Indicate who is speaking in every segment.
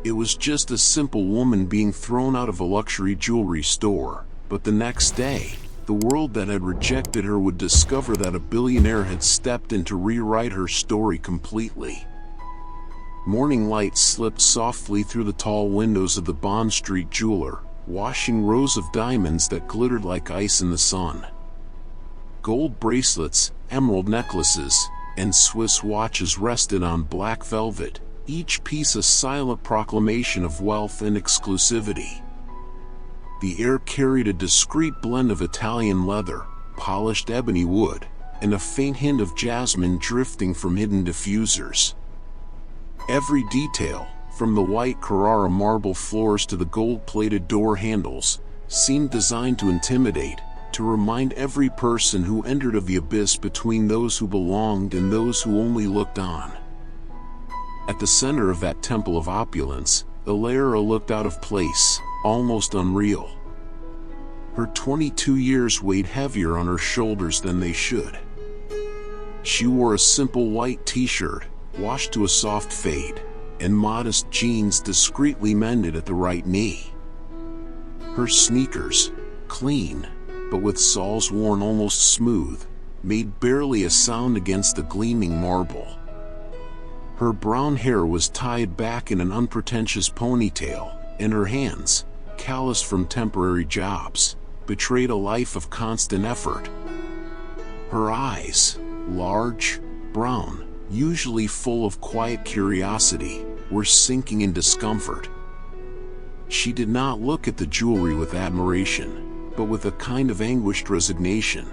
Speaker 1: It was just a simple woman being thrown out of a luxury jewelry store, but the next day, the world that had rejected her would discover that a billionaire had stepped in to rewrite her story completely. Morning light slipped softly through the tall windows of the Bond Street jeweler, washing rows of diamonds that glittered like ice in the sun. Gold bracelets, emerald necklaces, and Swiss watches rested on black velvet, each piece a silent proclamation of wealth and exclusivity. The air carried a discreet blend of Italian leather, polished ebony wood, and a faint hint of jasmine drifting from hidden diffusers. Every detail, from the white Carrara marble floors to the gold-plated door handles, seemed designed to intimidate, to remind every person who entered of the abyss between those who belonged and those who only looked on. At the center of that temple of opulence, Illyria looked out of place, almost unreal. Her 22 years weighed heavier on her shoulders than they should. She wore a simple white t-shirt, washed to a soft fade, and modest jeans discreetly mended at the right knee. Her sneakers, clean, but with soles worn almost smooth, made barely a sound against the gleaming marble. Her brown hair was tied back in an unpretentious ponytail, and her hands, calloused from temporary jobs, betrayed a life of constant effort. Her eyes, large, brown, usually full of quiet curiosity, were sinking in discomfort. She did not look at the jewelry with admiration, but with a kind of anguished resignation.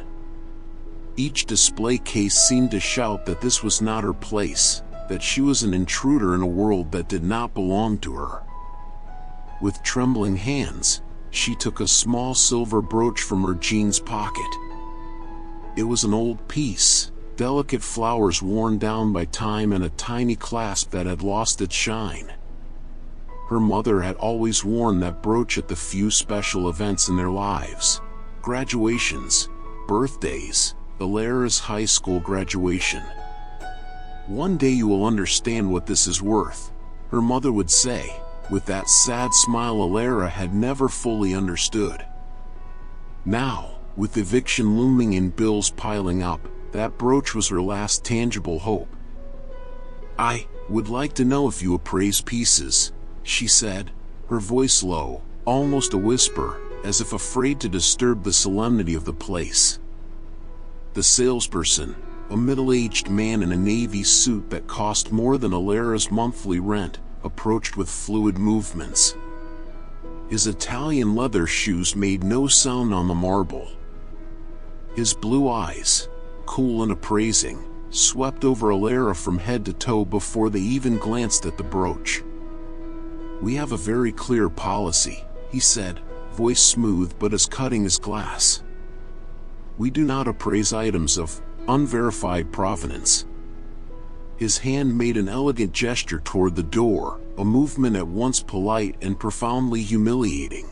Speaker 1: Each display case seemed to shout that this was not her place, that she was an intruder in a world that did not belong to her. With trembling hands, she took a small silver brooch from her jeans pocket. It was an old piece, delicate flowers worn down by time and a tiny clasp that had lost its shine. Her mother had always worn that brooch at the few special events in their lives: graduations, birthdays, Illyria's high school graduation. "One day you will understand what this is worth," her mother would say, with that sad smile Illyria had never fully understood. Now, with eviction looming and bills piling up, that brooch was her last tangible hope. "I would like to know if you appraise pieces," she said, her voice low, almost a whisper, as if afraid to disturb the solemnity of the place. The salesperson, a middle-aged man in a navy suit that cost more than Illyria's monthly rent, approached with fluid movements. His Italian leather shoes made no sound on the marble. His blue eyes, cool and appraising, swept over Illyria from head to toe before they even glanced at the brooch. "We have a very clear policy," he said, voice smooth but as cutting as glass. "We do not appraise items of unverified provenance." His hand made an elegant gesture toward the door, a movement at once polite and profoundly humiliating.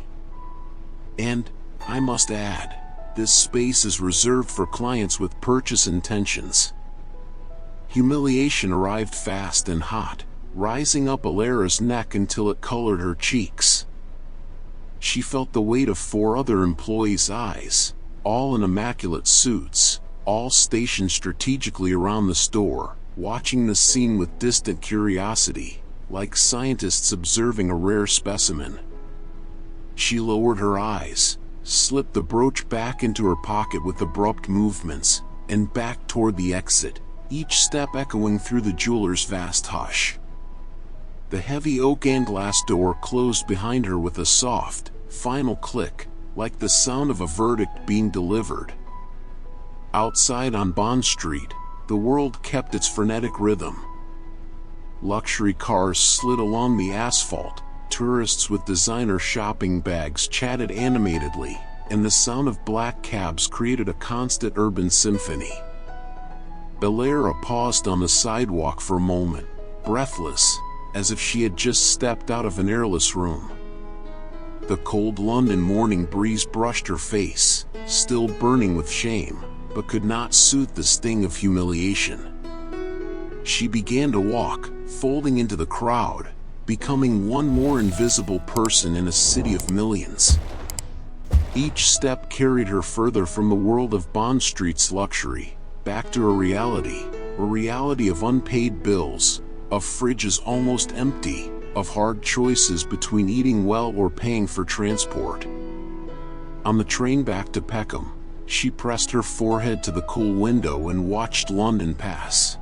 Speaker 1: "And, I must add, this space is reserved for clients with purchase intentions." Humiliation arrived fast and hot, rising up Illyria's neck until it colored her cheeks. She felt the weight of 4 other employees' eyes, all in immaculate suits, all stationed strategically around the store, watching the scene with distant curiosity, like scientists observing a rare specimen. She lowered her eyes, slipped the brooch back into her pocket with abrupt movements, and backed toward the exit, each step echoing through the jeweler's vast hush. The heavy oak and glass door closed behind her with a soft, final click, like the sound of a verdict being delivered. Outside on Bond Street, the world kept its frenetic rhythm. Luxury cars slid along the asphalt, tourists with designer shopping bags chatted animatedly, and the sound of black cabs created a constant urban symphony. Illyria paused on the sidewalk for a moment, breathless, as if she had just stepped out of an airless room. The cold London morning breeze brushed her face, still burning with shame, but could not soothe the sting of humiliation. She began to walk, folding into the crowd, becoming one more invisible person in a city of millions. Each step carried her further from the world of Bond Street's luxury, back to a reality of unpaid bills, of fridges almost empty, of hard choices between eating well or paying for transport. On the train back to Peckham, she pressed her forehead to the cool window and watched London pass.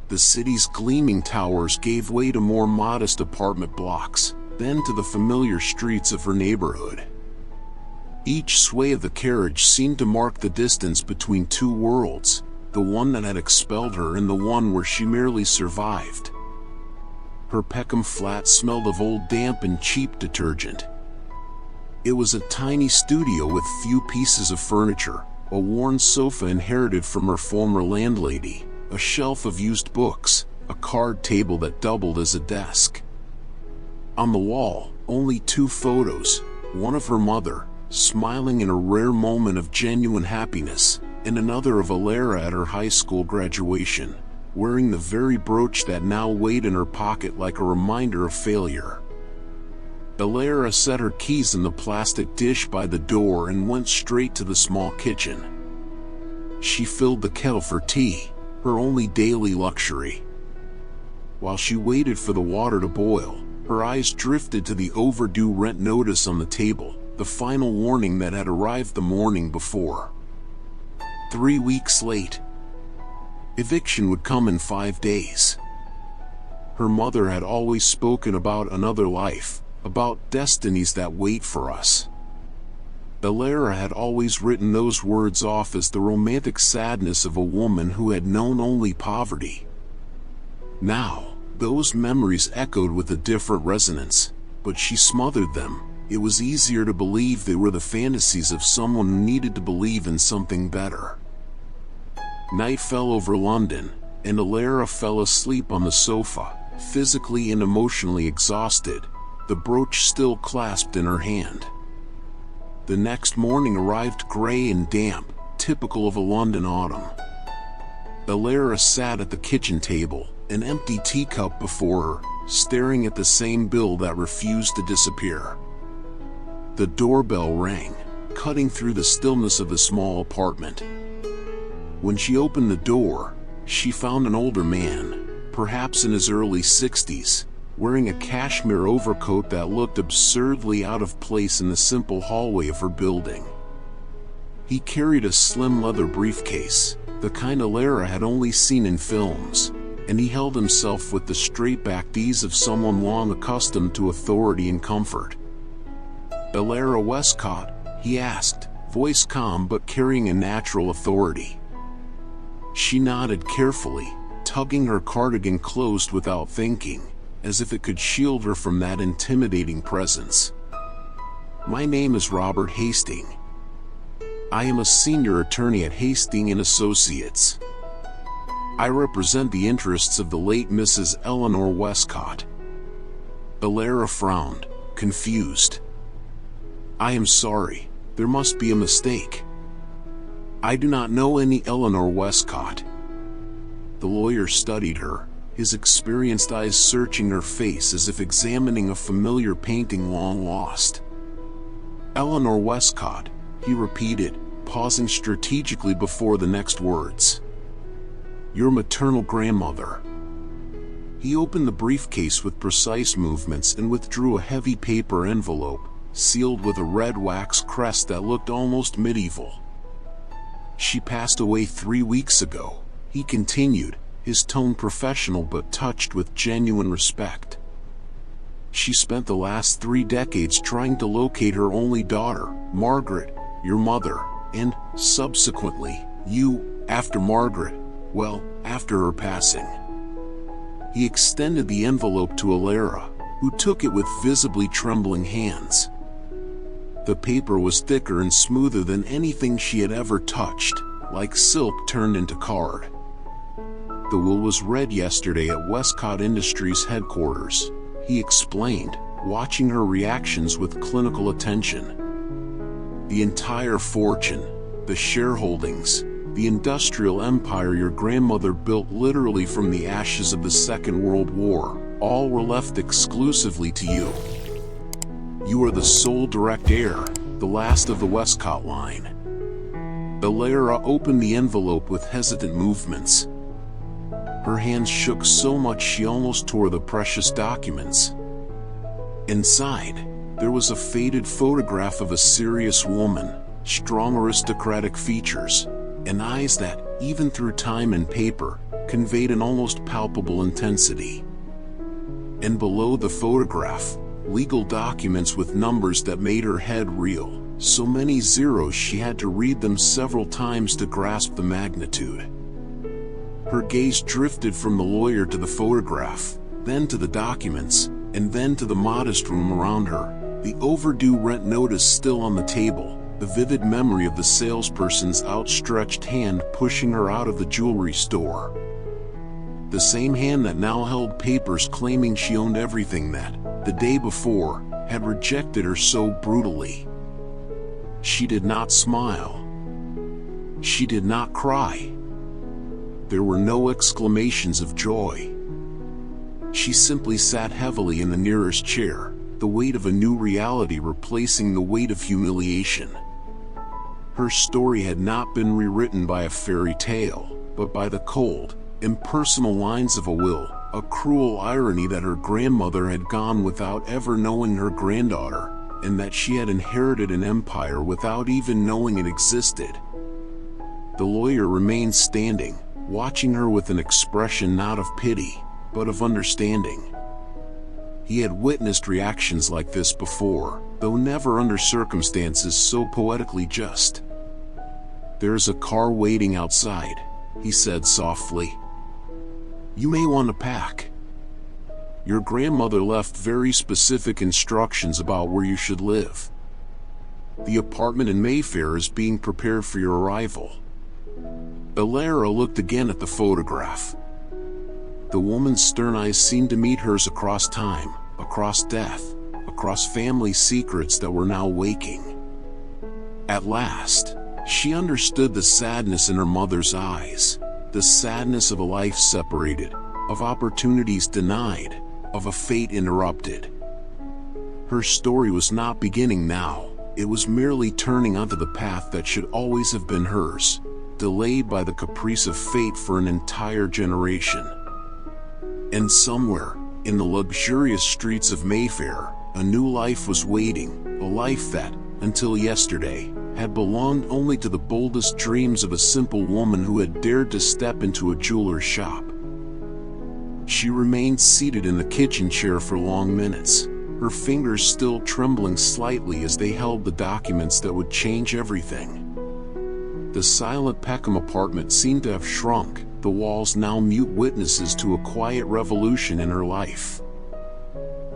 Speaker 1: The city's gleaming towers gave way to more modest apartment blocks, then to the familiar streets of her neighborhood. Each sway of the carriage seemed to mark the distance between two worlds, the one that had expelled her and the one where she merely survived. Her Peckham flat smelled of old damp and cheap detergent. It was a tiny studio with few pieces of furniture, a worn sofa inherited from her former landlady, a shelf of used books, a card table that doubled as a desk. On the wall, only two photos, one of her mother, smiling in a rare moment of genuine happiness, and another of Alara at her high school graduation, wearing the very brooch that now weighed in her pocket like a reminder of failure. Alara set her keys in the plastic dish by the door and went straight to the small kitchen. She filled the kettle for tea, her only daily luxury. While she waited for the water to boil, her eyes drifted to the overdue rent notice on the table, the final warning that had arrived the morning before. 3 weeks late. Eviction would come in 5 days. Her mother had always spoken about another life, about destinies that wait for us. Alara had always written those words off as the romantic sadness of a woman who had known only poverty. Now, those memories echoed with a different resonance, but she smothered them. It was easier to believe they were the fantasies of someone who needed to believe in something better. Night fell over London, and Alara fell asleep on the sofa, physically and emotionally exhausted, the brooch still clasped in her hand. The next morning arrived gray and damp, typical of a London autumn. Alara sat at the kitchen table, an empty teacup before her, staring at the same bill that refused to disappear. The doorbell rang, cutting through the stillness of the small apartment. When she opened the door, she found an older man, perhaps in his early 60s, wearing a cashmere overcoat that looked absurdly out of place in the simple hallway of her building. He carried a slim leather briefcase, the kind Alara had only seen in films, and he held himself with the straight-backed ease of someone long accustomed to authority and comfort. "Alara Westcott?" he asked, voice calm but carrying a natural authority. She nodded carefully, tugging her cardigan closed without thinking, as if it could shield her from that intimidating presence. "My name is Robert Hastings. I am a senior attorney at Hastings & Associates. I represent the interests of the late Mrs. Eleanor Westcott." Alara frowned, confused. "I am sorry, there must be a mistake. I do not know any Eleanor Westcott." The lawyer studied her, his experienced eyes searching her face as if examining a familiar painting long lost. "Eleanor Westcott," he repeated, pausing strategically before the next words. "Your maternal grandmother." He opened the briefcase with precise movements and withdrew a heavy paper envelope, sealed with a red wax crest that looked almost medieval. "She passed away 3 weeks ago," he continued, his tone professional but touched with genuine respect. "She spent the last 3 decades trying to locate her only daughter, Margaret, your mother, and, subsequently, you, after Margaret, well, after her passing." He extended the envelope to Alara, who took it with visibly trembling hands. The paper was thicker and smoother than anything she had ever touched, like silk turned into card. "The will was read yesterday at Westcott Industries headquarters," he explained, watching her reactions with clinical attention. "The entire fortune, the shareholdings, the industrial empire your grandmother built literally from the ashes of the Second World War, all were left exclusively to you. You are the sole direct heir, the last of the Westcott line. Billionaire opened the envelope with hesitant movements. Her hands shook so much she almost tore the precious documents. Inside, there was a faded photograph of a serious woman, strong aristocratic features, and eyes that, even through time and paper, conveyed an almost palpable intensity. And below the photograph, legal documents with numbers that made her head reel, so many zeros she had to read them several times to grasp the magnitude. Her gaze drifted from the lawyer to the photograph, then to the documents, and then to the modest room around her, the overdue rent notice still on the table, the vivid memory of the salesperson's outstretched hand pushing her out of the jewelry store. The same hand that now held papers claiming she owned everything that, the day before, had rejected her so brutally. She did not smile. She did not cry. There were no exclamations of joy. She simply sat heavily in the nearest chair, the weight of a new reality replacing the weight of humiliation. Her story had not been rewritten by a fairy tale, but by the cold, impersonal lines of a will, a cruel irony that her grandmother had gone without ever knowing her granddaughter, and that she had inherited an empire without even knowing it existed. The lawyer remained standing, watching her with an expression not of pity, but of understanding. He had witnessed reactions like this before, though never under circumstances so poetically just. "There's a car waiting outside," he said softly. "You may want to pack. Your grandmother left very specific instructions about where you should live. The apartment in Mayfair is being prepared for your arrival." Billionaire looked again at the photograph. The woman's stern eyes seemed to meet hers across time, across death, across family secrets that were now waking. At last, she understood the sadness in her mother's eyes, the sadness of a life separated, of opportunities denied, of a fate interrupted. Her story was not beginning now, it was merely turning onto the path that should always have been hers, delayed by the caprice of fate for an entire generation. And somewhere, in the luxurious streets of Mayfair, a new life was waiting, a life that, until yesterday, had belonged only to the boldest dreams of a simple woman who had dared to step into a jeweler's shop. She remained seated in the kitchen chair for long minutes, her fingers still trembling slightly as they held the documents that would change everything. The silent Peckham apartment seemed to have shrunk, the walls now mute witnesses to a quiet revolution in her life.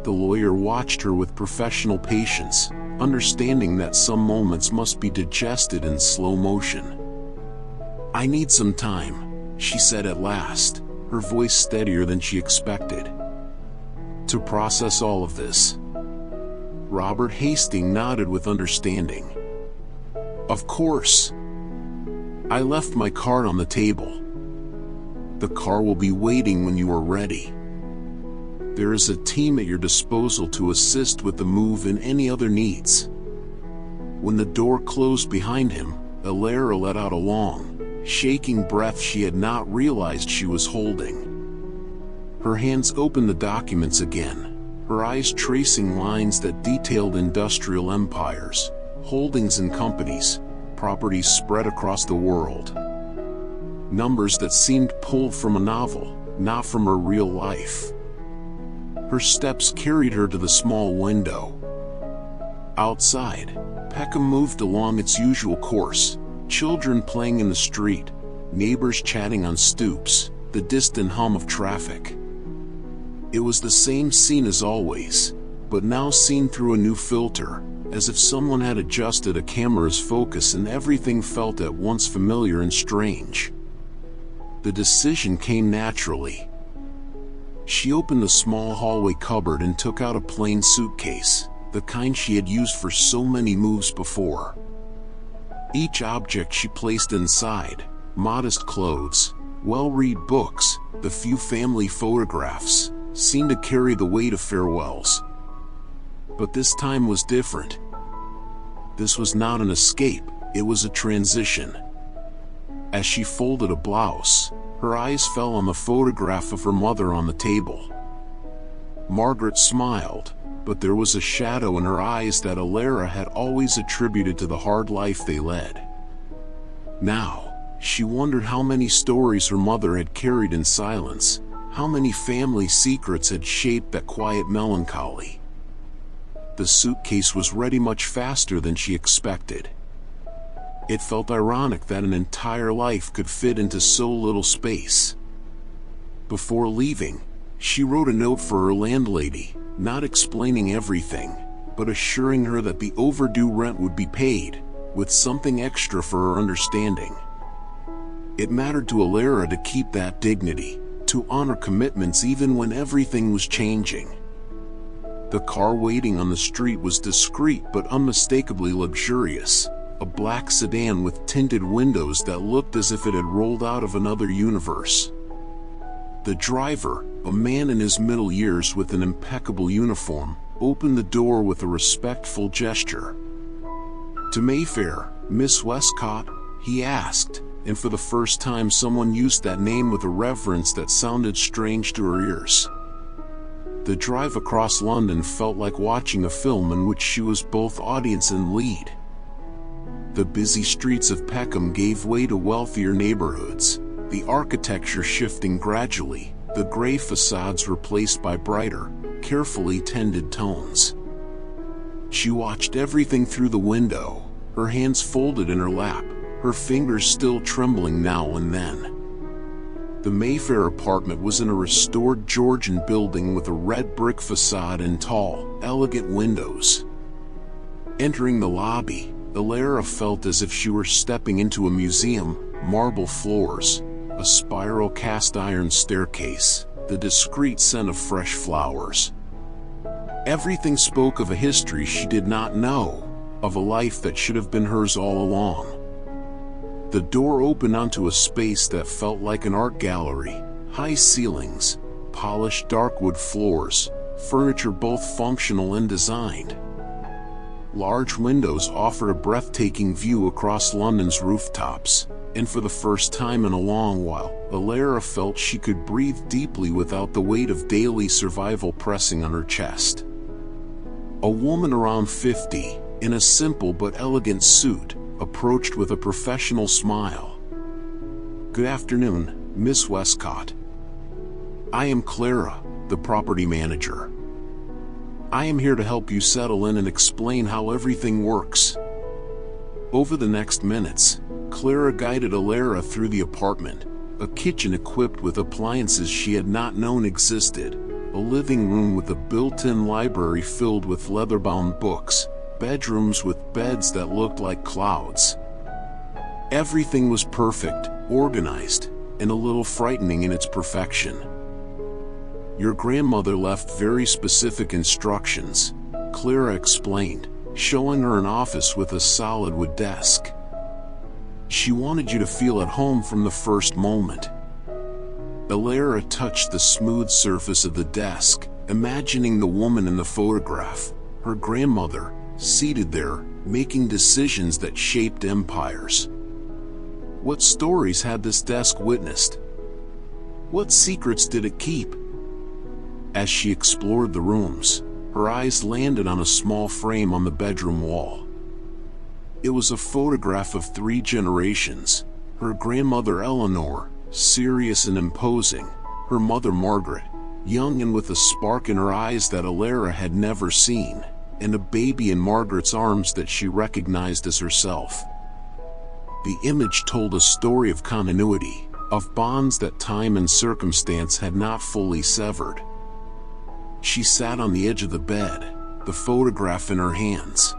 Speaker 1: The lawyer watched her with professional patience, understanding that some moments must be digested in slow motion. "I need some time," she said at last, her voice steadier than she expected. "To process all of this." Robert Hastings nodded with understanding. "Of course. I left my card on the table. The car will be waiting when you are ready. There is a team at your disposal to assist with the move and any other needs." When the door closed behind him, Billionaire let out a long, shaking breath she had not realized she was holding. Her hands opened the documents again, her eyes tracing lines that detailed industrial empires, holdings in companies, properties spread across the world. Numbers that seemed pulled from a novel, not from her real life. Her steps carried her to the small window. Outside, Peckham moved along its usual course, children playing in the street, neighbors chatting on stoops, the distant hum of traffic. It was the same scene as always, but now seen through a new filter, as if someone had adjusted a camera's focus and everything felt at once familiar and strange. The decision came naturally. She opened the small hallway cupboard and took out a plain suitcase, the kind she had used for so many moves before. Each object she placed inside, modest clothes, well-read books, the few family photographs, seemed to carry the weight of farewells. But this time was different. This was not an escape, it was a transition. As she folded a blouse, her eyes fell on the photograph of her mother on the table. Margaret smiled, but there was a shadow in her eyes that Alara had always attributed to the hard life they led. Now, she wondered how many stories her mother had carried in silence, how many family secrets had shaped that quiet melancholy. The suitcase was ready much faster than she expected. It felt ironic that an entire life could fit into so little space. Before leaving, she wrote a note for her landlady, not explaining everything, but assuring her that the overdue rent would be paid, with something extra for her understanding. It mattered to Alara to keep that dignity, to honor commitments even when everything was changing. The car waiting on the street was discreet but unmistakably luxurious, a black sedan with tinted windows that looked as if it had rolled out of another universe. The driver, a man in his middle years with an impeccable uniform, opened the door with a respectful gesture. "To Mayfair, Miss Westcott?" he asked, and for the first time someone used that name with a reverence that sounded strange to her ears. The drive across London felt like watching a film in which she was both audience and lead. The busy streets of Peckham gave way to wealthier neighborhoods, the architecture shifting gradually, the gray facades replaced by brighter, carefully tended tones. She watched everything through the window, her hands folded in her lap, her fingers still trembling now and then. The Mayfair apartment was in a restored Georgian building with a red brick facade and tall, elegant windows. Entering the lobby, Alara felt as if she were stepping into a museum, marble floors, a spiral cast-iron staircase, the discreet scent of fresh flowers. Everything spoke of a history she did not know, of a life that should have been hers all along. The door opened onto a space that felt like an art gallery, high ceilings, polished dark wood floors, furniture both functional and designed. Large windows offered a breathtaking view across London's rooftops, and for the first time in a long while, Alara felt she could breathe deeply without the weight of daily survival pressing on her chest. A woman around 50, in a simple but elegant suit, approached with a professional smile. "Good afternoon, Miss Westcott. I am Clara, the property manager. I am here to help you settle in and explain how everything works." Over the next minutes, Clara guided Alara through the apartment, a kitchen equipped with appliances she had not known existed, a living room with a built-in library filled with leather-bound books, bedrooms with beds that looked like clouds. Everything was perfect, organized, and a little frightening in its perfection. "Your grandmother left very specific instructions," Clara explained, showing her an office with a solid wood desk. "She wanted you to feel at home from the first moment." Alara touched the smooth surface of the desk, imagining the woman in the photograph, her grandmother, seated there, making decisions that shaped empires. What stories had this desk witnessed? What secrets did it keep? As she explored the rooms, her eyes landed on a small frame on the bedroom wall. It was a photograph of 3 generations: her grandmother Eleanor, serious and imposing; her mother Margaret, young and with a spark in her eyes that Alara had never seen; and a baby in Margaret's arms that she recognized as herself. The image told a story of continuity, of bonds that time and circumstance had not fully severed. She sat on the edge of the bed, the photograph in her hands.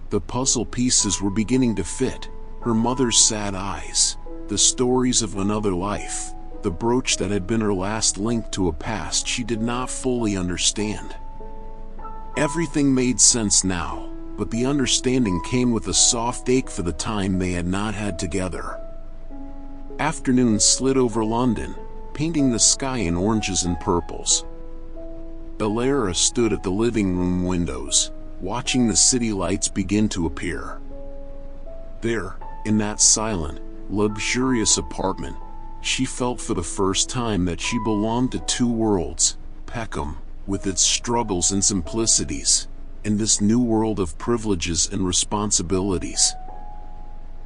Speaker 1: The puzzle pieces were beginning to fit: her mother's sad eyes, the stories of another life, the brooch that had been her last link to a past she did not fully understand. Everything made sense now, but the understanding came with a soft ache for the time they had not had together. Afternoon slid over London, painting the sky in oranges and purples. Alara stood at the living room windows, watching the city lights begin to appear. There, in that silent, luxurious apartment, she felt for the first time that she belonged to two worlds: Peckham, with its struggles and simplicities, and this new world of privileges and responsibilities.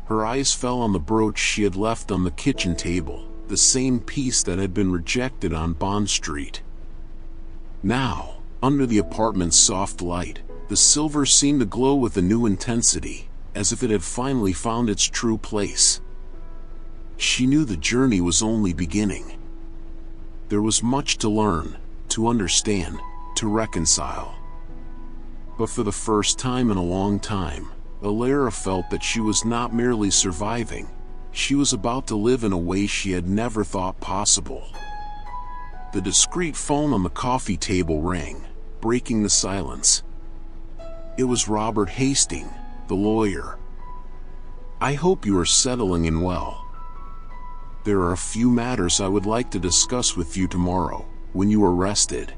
Speaker 1: Her eyes fell on the brooch she had left on the kitchen table, the same piece that had been rejected on Bond Street. Now, under the apartment's soft light, the silver seemed to glow with a new intensity, as if it had finally found its true place. She knew the journey was only beginning. There was much to learn, to understand, to reconcile. But for the first time in a long time, Alara felt that she was not merely surviving, she was about to live in a way she had never thought possible. The discreet phone on the coffee table rang, breaking the silence. It was Robert Hastings, the lawyer. "I hope you are settling in well. There are a few matters I would like to discuss with you tomorrow, when you are rested.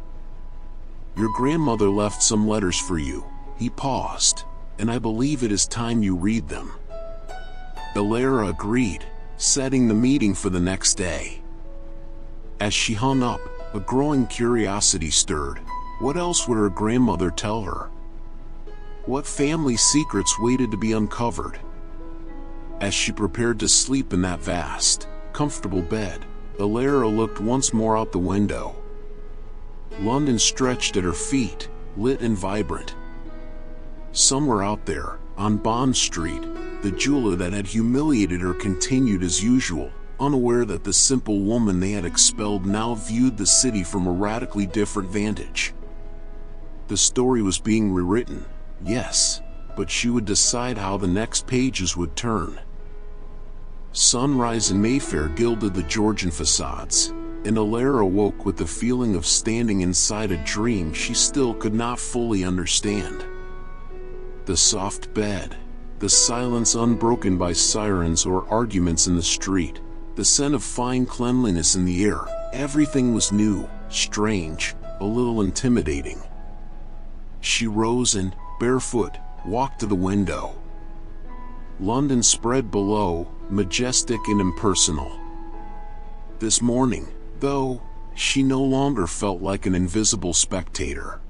Speaker 1: Your grandmother left some letters for you." He paused, "and I believe it is time you read them." Alara agreed, setting the meeting for the next day. As she hung up, a growing curiosity stirred. What else would her grandmother tell her? What family secrets waited to be uncovered? As she prepared to sleep in that vast, comfortable bed, Alara looked once more out the window. London stretched at her feet, lit and vibrant. Somewhere out there, on Bond Street, the jeweler that had humiliated her continued as usual, unaware that the simple woman they had expelled now viewed the city from a radically different vantage. The story was being rewritten, yes, but she would decide how the next pages would turn. Sunrise in Mayfair gilded the Georgian facades, and Alara awoke with the feeling of standing inside a dream she still could not fully understand. The soft bed, the silence unbroken by sirens or arguments in the street, the scent of fine cleanliness in the air, everything was new, strange, a little intimidating. She rose and, barefoot, walked to the window. London spread below, majestic and impersonal. This morning, though, she no longer felt like an invisible spectator.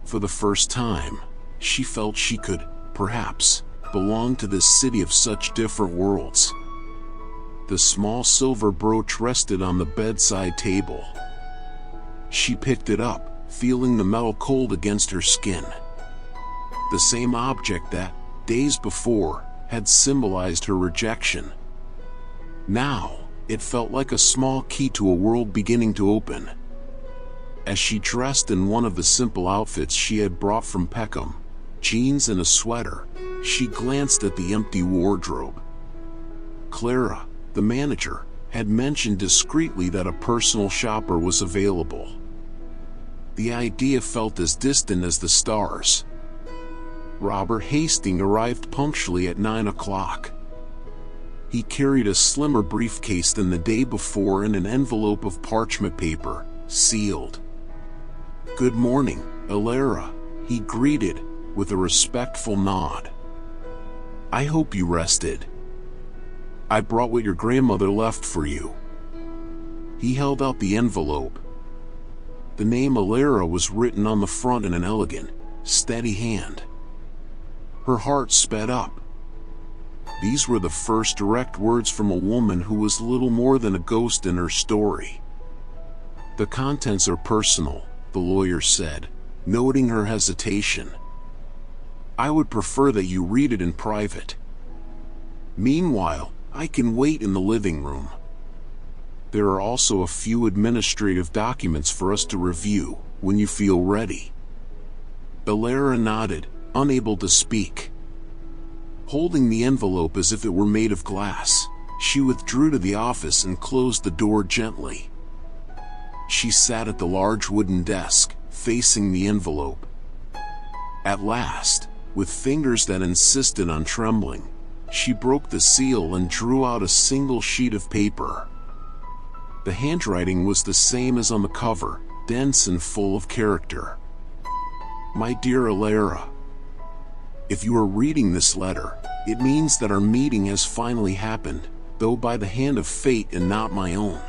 Speaker 1: For the first time, she felt she could, perhaps, belong to this city of such different worlds. The small silver brooch rested on the bedside table. She picked it up, feeling the metal cold against her skin. The same object that, days before, had symbolized her rejection. Now, it felt like a small key to a world beginning to open. As she dressed in one of the simple outfits she had brought from Peckham, jeans and a sweater, she glanced at the empty wardrobe. Clara, the manager, had mentioned discreetly that a personal shopper was available. The idea felt as distant as the stars. Robert Hastings arrived punctually at 9 o'clock. He carried a slimmer briefcase than the day before and an envelope of parchment paper, sealed. "Good morning, Alara," he greeted, with a respectful nod. "I hope you rested. I brought what your grandmother left for you." He held out the envelope. The name Alara was written on the front in an elegant, steady hand. Her heart sped up. These were the first direct words from a woman who was little more than a ghost in her story. "The contents are personal," the lawyer said, noting her hesitation. "I would prefer that you read it in private. Meanwhile, I can wait in the living room. There are also a few administrative documents for us to review, when you feel ready." Alara nodded, unable to speak. Holding the envelope as if it were made of glass, she withdrew to the office and closed the door gently. She sat at the large wooden desk, facing the envelope. At last, with fingers that insisted on trembling, she broke the seal and drew out a single sheet of paper. The handwriting was the same as on the cover, dense and full of character. My dear Alara, if you are reading this letter, it means that our meeting has finally happened, though by the hand of fate and not my own.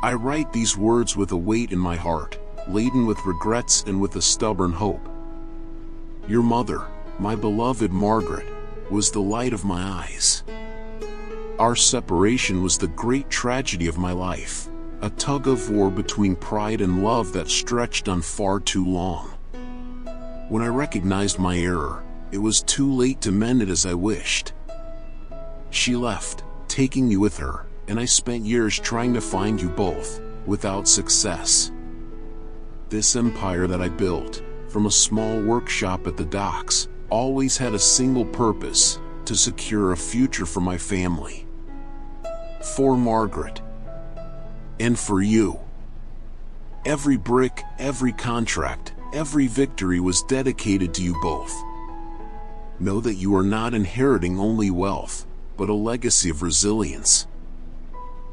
Speaker 1: I write these words with a weight in my heart, laden with regrets and with a stubborn hope. Your mother, my beloved Margaret, was the light of my eyes. Our separation was the great tragedy of my life, a tug of war between pride and love that stretched on far too long. When I recognized my error, it was too late to mend it as I wished. She left, taking me with her, and I spent years trying to find you both, without success. This empire that I built, from a small workshop at the docks, always had a single purpose: to secure a future for my family. For Margaret. And for you. Every brick, every contract, every victory was dedicated to you both. Know that you are not inheriting only wealth, but a legacy of resilience.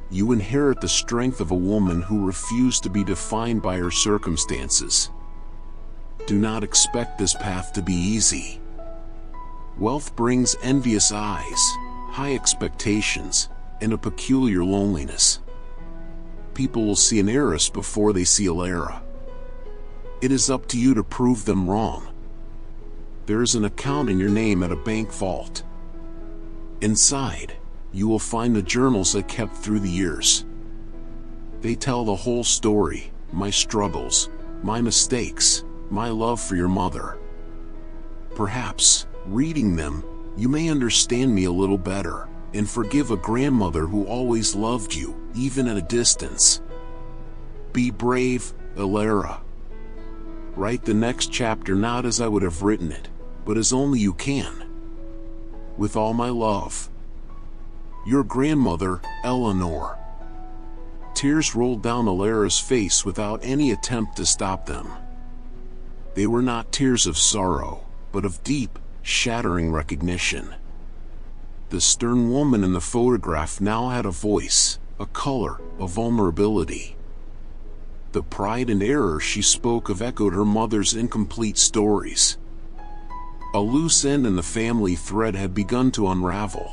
Speaker 1: You inherit the strength of a woman who refused to be defined by her circumstances. Do not expect this path to be easy. Wealth brings envious eyes, high expectations, and a peculiar loneliness. People will see an heiress before they see Alara. It is up to you to prove them wrong. There is an account in your name at a bank vault. Inside, you will find the journals I kept through the years. They tell the whole story, my struggles, my mistakes, my love for your mother. Perhaps, reading them, you may understand me a little better, and forgive a grandmother who always loved you, even at a distance. Be brave, Alara. Write the next chapter not as I would have written it, but as only you can. With all my love. Your grandmother, Eleanor. Tears rolled down Alara's face without any attempt to stop them. They were not tears of sorrow, but of deep, shattering recognition. The stern woman in the photograph now had a voice, a color, a vulnerability. The pride and error she spoke of echoed her mother's incomplete stories. A loose end in the family thread had begun to unravel.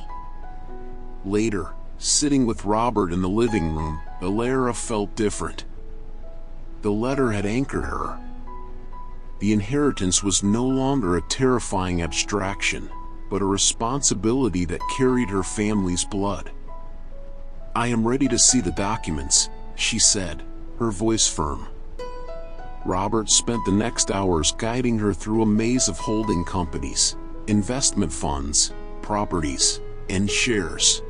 Speaker 1: Later, sitting with Robert in the living room, Alara felt different. The letter had anchored her. The inheritance was no longer a terrifying abstraction, but a responsibility that carried her family's blood. I am ready to see the documents, she said, her voice firm. Robert spent the next hours guiding her through a maze of holding companies, investment funds, properties, and shares.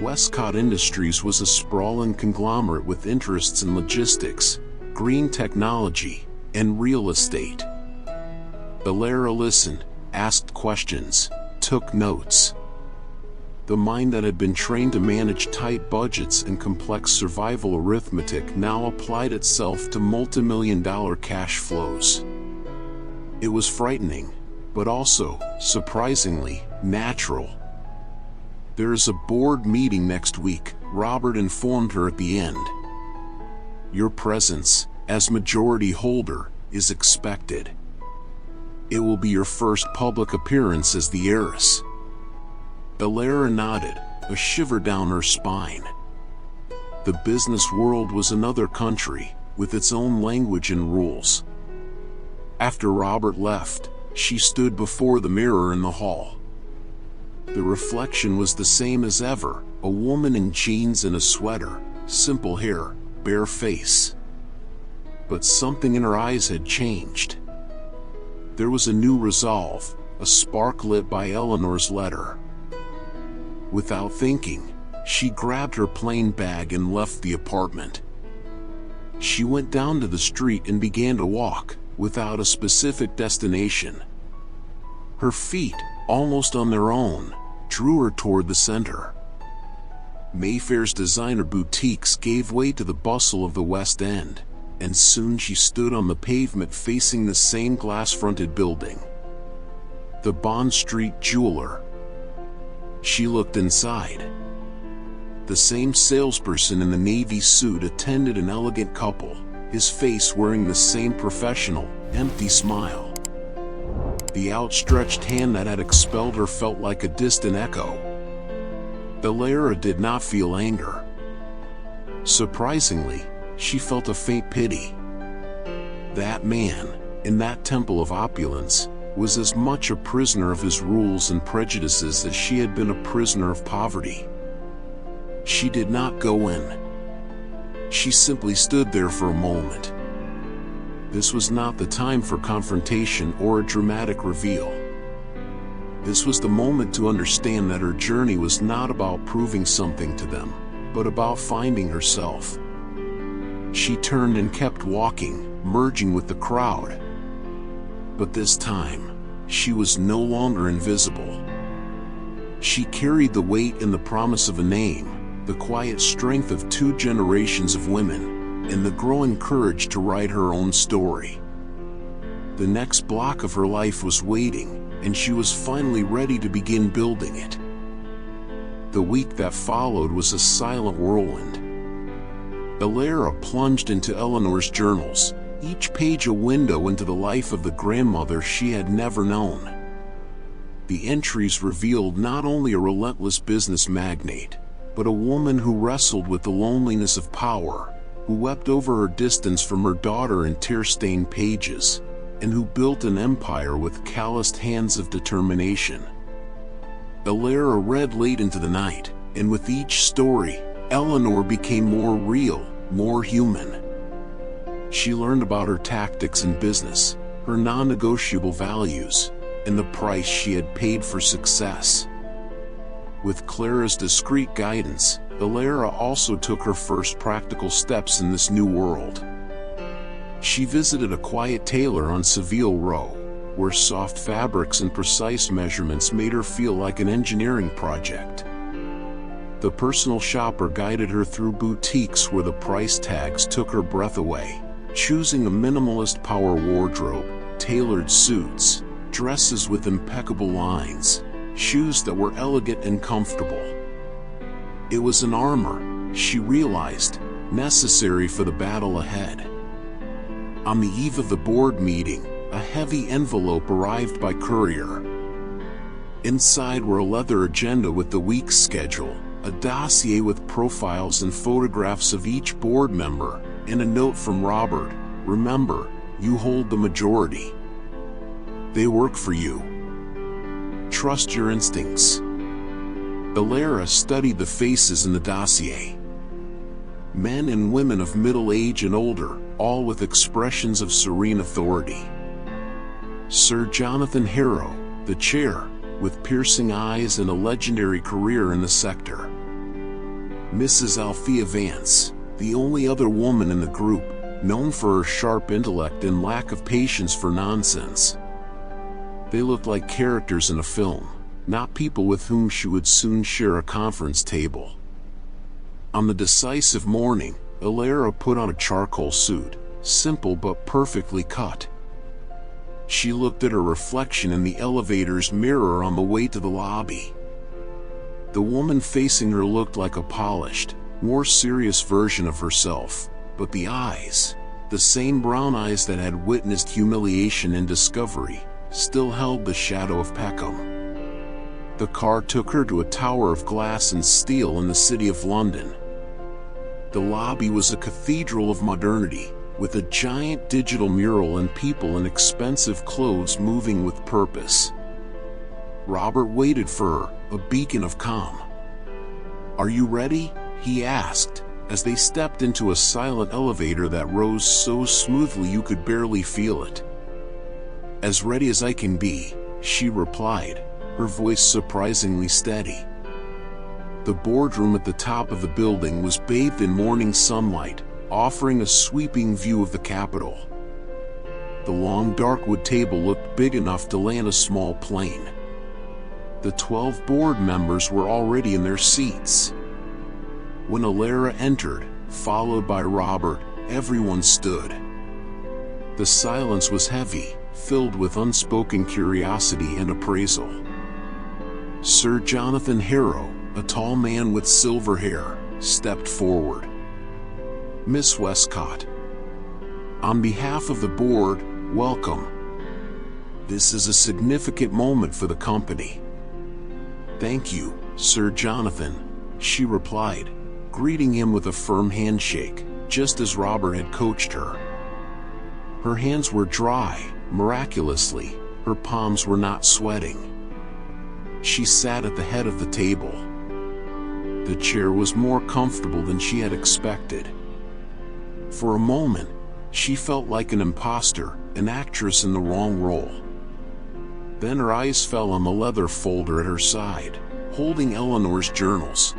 Speaker 1: Westcott Industries was a sprawling conglomerate with interests in logistics, green technology, and real estate. Alara listened, asked questions, took notes. The mind that had been trained to manage tight budgets and complex survival arithmetic now applied itself to multimillion-dollar cash flows. It was frightening, but also, surprisingly, natural. There is a board meeting next week, Robert informed her at the end. Your presence, as majority holder, is expected. It will be your first public appearance as the heiress. Alara nodded, a shiver down her spine. The business world was another country, with its own language and rules. After Robert left, she stood before the mirror in the hall. The reflection was the same as ever, a woman in jeans and a sweater, simple hair, bare face. But something in her eyes had changed. There was a new resolve, a spark lit by Eleanor's letter. Without thinking, she grabbed her plain bag and left the apartment. She went down to the street and began to walk, without a specific destination. Her feet, almost on their own, drew her toward the center. Mayfair's designer boutiques gave way to the bustle of the West End, and soon she stood on the pavement facing the same glass-fronted building. The Bond Street jeweler. She looked inside. The same salesperson in the navy suit attended an elegant couple, his face wearing the same professional, empty smile. The outstretched hand that had expelled her felt like a distant echo. Billionaire did not feel anger. Surprisingly, she felt a faint pity. That man, in that temple of opulence, was as much a prisoner of his rules and prejudices as she had been a prisoner of poverty. She did not go in. She simply stood there for a moment. This was not the time for confrontation or a dramatic reveal. This was the moment to understand that her journey was not about proving something to them, but about finding herself. She turned and kept walking, merging with the crowd. But this time, she was no longer invisible. She carried the weight and the promise of a name, the quiet strength of 2 generations of women, and the growing courage to write her own story. The next block of her life was waiting, and she was finally ready to begin building it. The week that followed was a silent whirlwind. Billionaire plunged into Eleanor's journals, each page a window into the life of the grandmother she had never known. The entries revealed not only a relentless business magnate, but a woman who wrestled with the loneliness of power, who wept over her distance from her daughter in tear-stained pages, and who built an empire with calloused hands of determination. Billionaire read late into the night, and with each story, Eleanor became more real, more human. She learned about her tactics in business, her non-negotiable values, and the price she had paid for success. With Clara's discreet guidance, Billionaire also took her first practical steps in this new world. She visited a quiet tailor on Seville Row, where soft fabrics and precise measurements made her feel like an engineering project. The personal shopper guided her through boutiques where the price tags took her breath away, choosing a minimalist power wardrobe, tailored suits, dresses with impeccable lines, shoes that were elegant and comfortable. It was an armor, she realized, necessary for the battle ahead. On the eve of the board meeting, a heavy envelope arrived by courier. Inside were a leather agenda with the week's schedule, a dossier with profiles and photographs of each board member, and a note from Robert: "Remember, you hold the majority. They work for you. Trust your instincts." Billionaire studied the faces in the dossier. Men and women of middle age and older, all with expressions of serene authority. Sir Jonathan Harrow, the chair, with piercing eyes and a legendary career in the sector. Mrs. Althea Vance, the only other woman in the group, known for her sharp intellect and lack of patience for nonsense. They looked like characters in a film, not people with whom she would soon share a conference table. On the decisive morning, Billionaire put on a charcoal suit, simple but perfectly cut. She looked at her reflection in the elevator's mirror on the way to the lobby. The woman facing her looked like a polished, more serious version of herself, but the eyes, the same brown eyes that had witnessed humiliation and discovery, still held the shadow of Peckham. The car took her to a tower of glass and steel in the city of London. The lobby was a cathedral of modernity, with a giant digital mural and people in expensive clothes moving with purpose. Robert waited for her, a beacon of calm. "Are you ready?" he asked, as they stepped into a silent elevator that rose so smoothly you could barely feel it. "As ready as I can be," she replied, her voice surprisingly steady. The boardroom at the top of the building was bathed in morning sunlight, offering a sweeping view of the Capitol. The long dark wood table looked big enough to land a small plane. The 12 board members were already in their seats. When Alara entered, followed by Robert, everyone stood. The silence was heavy, filled with unspoken curiosity and appraisal. Sir Jonathan Harrow, A tall man with silver hair stepped forward. "Miss Westcott, on behalf of the board, welcome. This is a significant moment for the company." "Thank you, Sir Jonathan," she replied, greeting him with a firm handshake, just as Robert had coached her. Her hands were dry, miraculously, her palms were not sweating. She sat at the head of the table. The chair was more comfortable than she had expected. For a moment, she felt like an imposter, an actress in the wrong role. Then her eyes fell on the leather folder at her side, holding Eleanor's journals.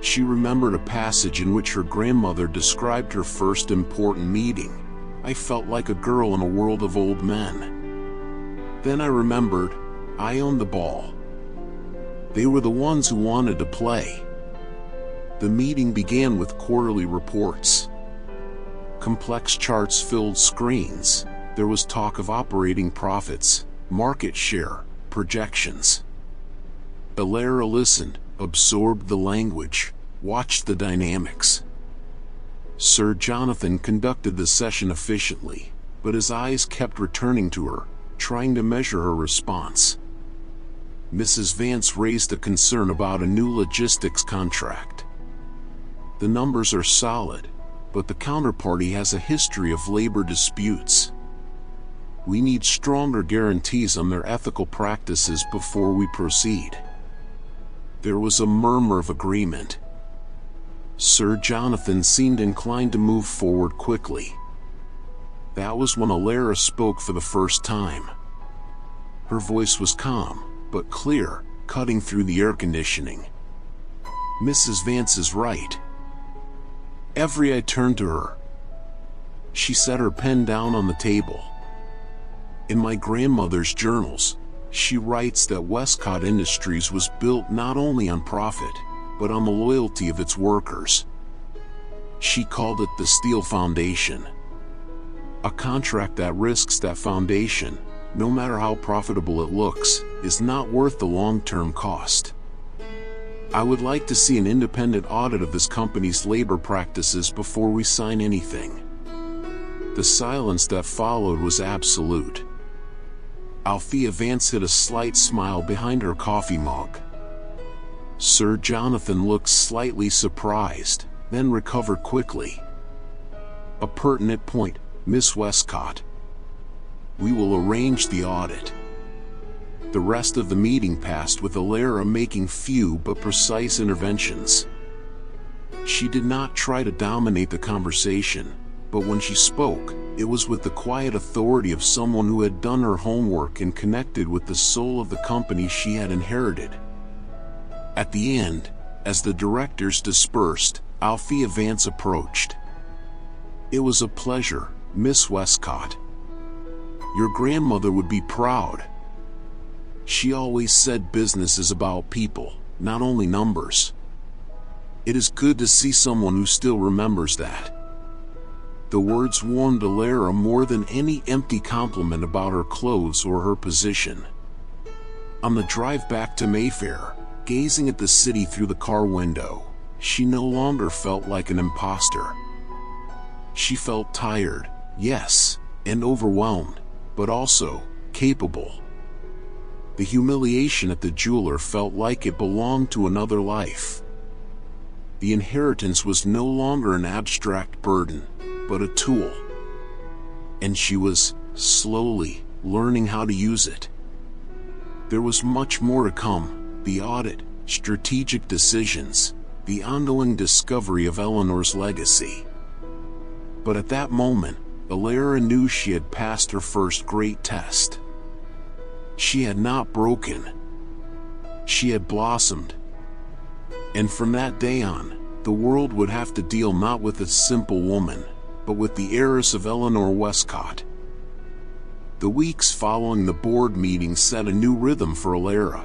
Speaker 1: She remembered a passage in which her grandmother described her first important meeting. "I felt like a girl in a world of old men." Then I remembered, I owned the ball. They were the ones who wanted to play. The meeting began with quarterly reports. Complex charts filled screens. There was talk of operating profits, market share, projections. Alara listened, absorbed the language, watched the dynamics. Sir Jonathan conducted the session efficiently, but his eyes kept returning to her, trying to measure her response. Mrs. Vance raised a concern about a new logistics contract. "The numbers are solid, but the counterparty has a history of labor disputes. We need stronger guarantees on their ethical practices before we proceed." There was a murmur of agreement. Sir Jonathan seemed inclined to move forward quickly. That was when Alara spoke for the first time. Her voice was calm, but clear, cutting through the air conditioning. "Mrs. Vance is right." Every eye turned to her. She set her pen down on the table. "In my grandmother's journals, she writes that Westcott Industries was built not only on profit, but on the loyalty of its workers. She called it the Steel Foundation. A contract that risks that foundation, no matter how profitable it looks, is not worth the long-term cost. I would like to see an independent audit of this company's labor practices before we sign anything." The silence that followed was absolute. Althea Vance hid a slight smile behind her coffee mug. Sir Jonathan looked slightly surprised, then recovered quickly. "A pertinent point, Miss Westcott. We will arrange the audit." The rest of the meeting passed with Alara making few but precise interventions. She did not try to dominate the conversation, but when she spoke, it was with the quiet authority of someone who had done her homework and connected with the soul of the company she had inherited. At the end, as the directors dispersed, Althea Vance approached. "It was a pleasure, Miss Westcott. Your grandmother would be proud. She always said business is about people, not only numbers. It is good to see someone who still remembers that." The words warmed Alara more than any empty compliment about her clothes or her position. On the drive back to Mayfair, gazing at the city through the car window, she no longer felt like an imposter. She felt tired, yes, and overwhelmed, but also capable. The humiliation at the jeweler felt like it belonged to another life. The inheritance was no longer an abstract burden, but a tool. And she was, slowly, learning how to use it. There was much more to come: the audit, strategic decisions, the ongoing discovery of Eleanor's legacy. But at that moment, Alara knew she had passed her first great test. She had not broken. She had blossomed. And from that day on, the world would have to deal not with a simple woman, but with the heiress of Eleanor Westcott. The weeks following the board meeting set a new rhythm for Alara.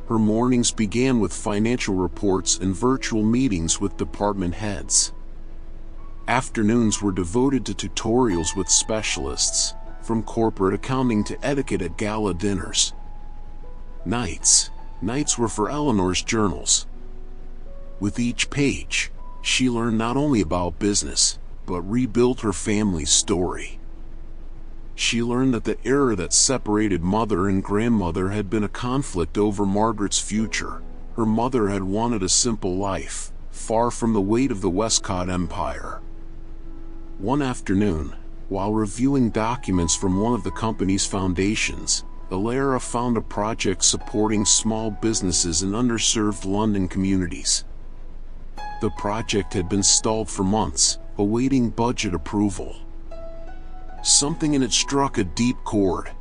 Speaker 1: Her mornings began with financial reports and virtual meetings with department heads. Afternoons were devoted to tutorials with specialists, from corporate accounting to etiquette at gala dinners. Nights, Nights were for Eleanor's journals. With each page, she learned not only about business, but rebuilt her family's story. She learned that the error that separated mother and grandmother had been a conflict over Margaret's future. Her mother had wanted a simple life, far from the weight of the Westcott empire. One afternoon, while reviewing documents from one of the company's foundations, Alara found a project supporting small businesses in underserved London communities. The project had been stalled for months, awaiting budget approval. Something in it struck a deep chord.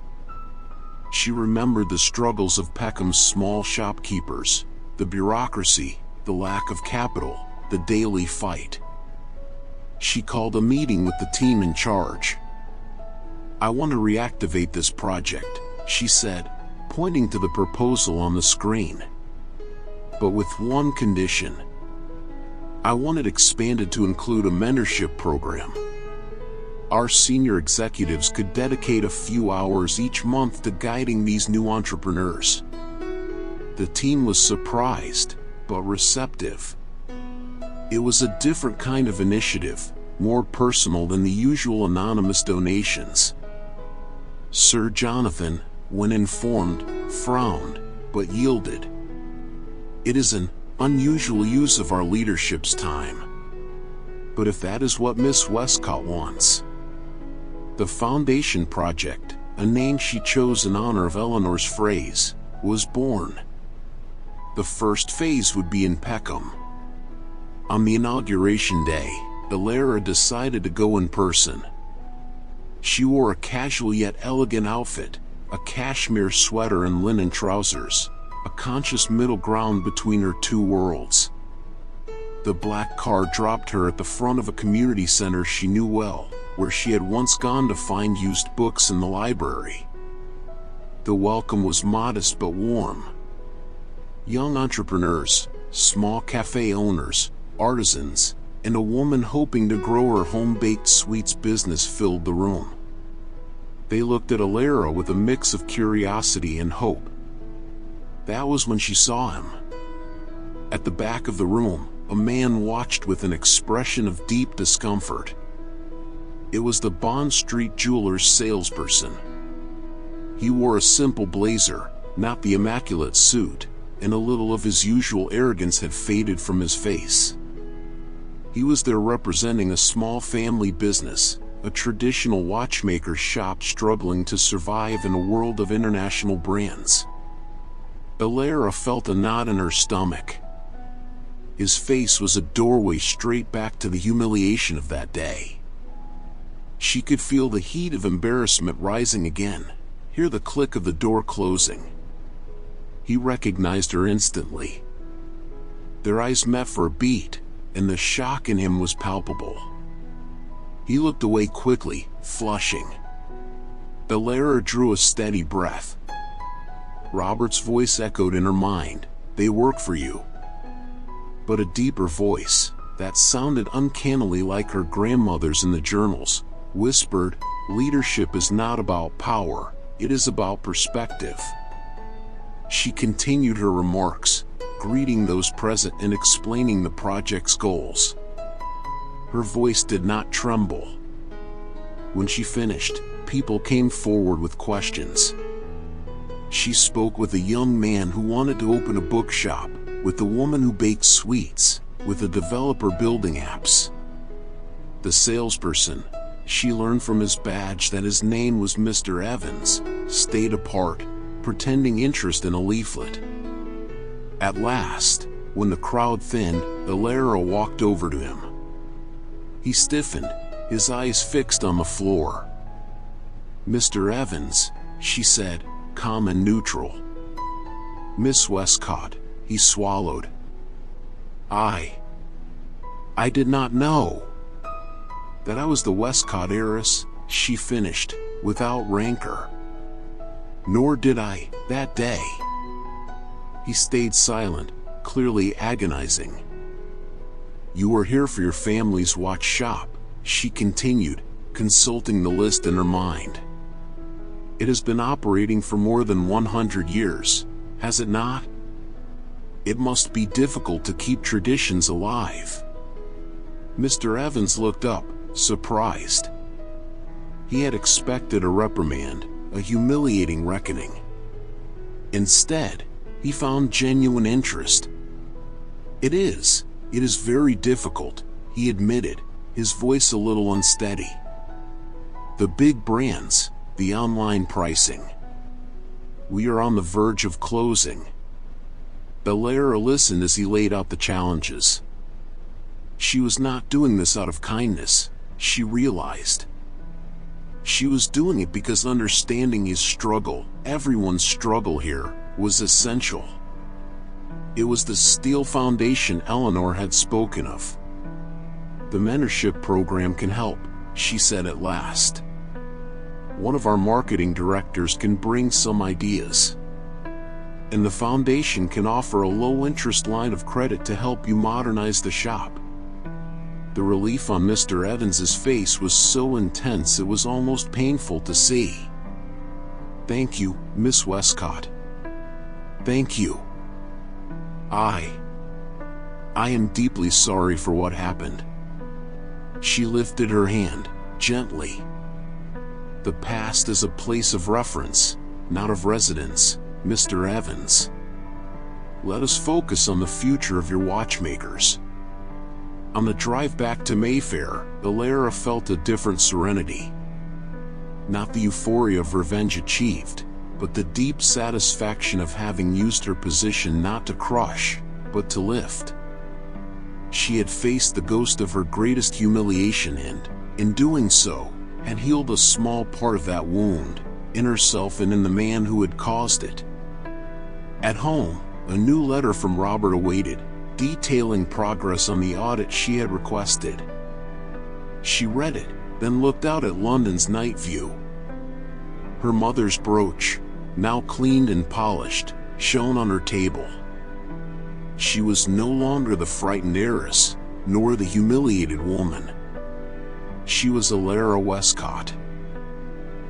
Speaker 1: She remembered the struggles of Peckham's small shopkeepers, the bureaucracy, the lack of capital, the daily fight. She called a meeting with the team in charge. "I want to reactivate this project," she said, pointing to the proposal on the screen. "But with one condition. I want it expanded to include a mentorship program. Our senior executives could dedicate a few hours each month to guiding these new entrepreneurs." The team was surprised, but receptive. It was a different kind of initiative, more personal than the usual anonymous donations. Sir Jonathan, when informed, frowned, but yielded. "It is an unusual use of our leadership's time. But if that is what Miss Westcott wants." The Foundation Project, a name she chose in honor of Eleanor's phrase, was born. The first phase would be in Peckham. On the inauguration day, Alara decided to go in person. She wore a casual yet elegant outfit, a cashmere sweater and linen trousers, a conscious middle ground between her two worlds. The black car dropped her at the front of a community center she knew well, where she had once gone to find used books in the library. The welcome was modest but warm. Young entrepreneurs, small cafe owners, artisans, and a woman hoping to grow her home-baked sweets business filled the room. They looked at Alara with a mix of curiosity and hope. That was when she saw him. At the back of the room, a man watched with an expression of deep discomfort. It was the Bond Street jeweler's salesperson. He wore a simple blazer, not the immaculate suit, and a little of his usual arrogance had faded from his face. He was there representing a small family business, a traditional watchmaker shop struggling to survive in a world of international brands. Alara felt a knot in her stomach. His face was a doorway straight back to the humiliation of that day. She could feel the heat of embarrassment rising again, hear the click of the door closing. He recognized her instantly. Their eyes met for a beat, and the shock in him was palpable. He looked away quickly, flushing. Alara drew a steady breath. Robert's voice echoed in her mind, "They work for you." But a deeper voice, that sounded uncannily like her grandmother's in the journals, whispered, "Leadership is not about power, it is about perspective." She continued her remarks, greeting those present and explaining the project's goals. Her voice did not tremble. When she finished, people came forward with questions. She spoke with a young man who wanted to open a bookshop, with a woman who baked sweets, with a developer building apps. The salesperson, she learned from his badge that his name was Mr. Evans, stayed apart, pretending interest in a leaflet. At last, when the crowd thinned, Alara walked over to him. He stiffened, his eyes fixed on the floor. "Mr. Evans," she said, calm and neutral. "Miss Westcott," he swallowed. I did not know that I was the Westcott heiress," she finished, without rancor. "Nor did I, that day." He stayed silent, clearly agonizing. "You are here for your family's watch shop," she continued, consulting the list in her mind. "It has been operating for more than 100 years, has it not?" It must be difficult to keep traditions alive." Mr. Evans looked up, surprised. He had expected a reprimand, a humiliating reckoning. Instead, he found genuine interest. It is very difficult," he admitted, his voice a little unsteady. "The big brands, the online pricing. We are on the verge of closing." Billionaire listened as he laid out the challenges. She was not doing this out of kindness, she realized. She was doing it because understanding his struggle, everyone's struggle here, was essential. It was the steel foundation Eleanor had spoken of. "The mentorship program can help," she said at last. "One of our marketing directors can bring some ideas. And the foundation can offer a low-interest line of credit to help you modernize the shop." The relief on Mr. Evans's face was so intense it was almost painful to see. "Thank you, Miss Westcott. Thank you. I am deeply sorry for what happened." She lifted her hand, gently. "The past is a place of reference, not of residence, Mr. Evans. Let us focus on the future of your watchmakers." On the drive back to Mayfair, Billionaire felt a different serenity. Not the euphoria of revenge achieved, but the deep satisfaction of having used her position not to crush, but to lift. She had faced the ghost of her greatest humiliation and, in doing so, had healed a small part of that wound, in herself and in the man who had caused it. At home, a new letter from Robert awaited, detailing progress on the audit she had requested. She read it, then looked out at London's night view. Her mother's brooch, now cleaned and polished, shone on her table. She was no longer the frightened heiress, nor the humiliated woman. She was Alara Westcott.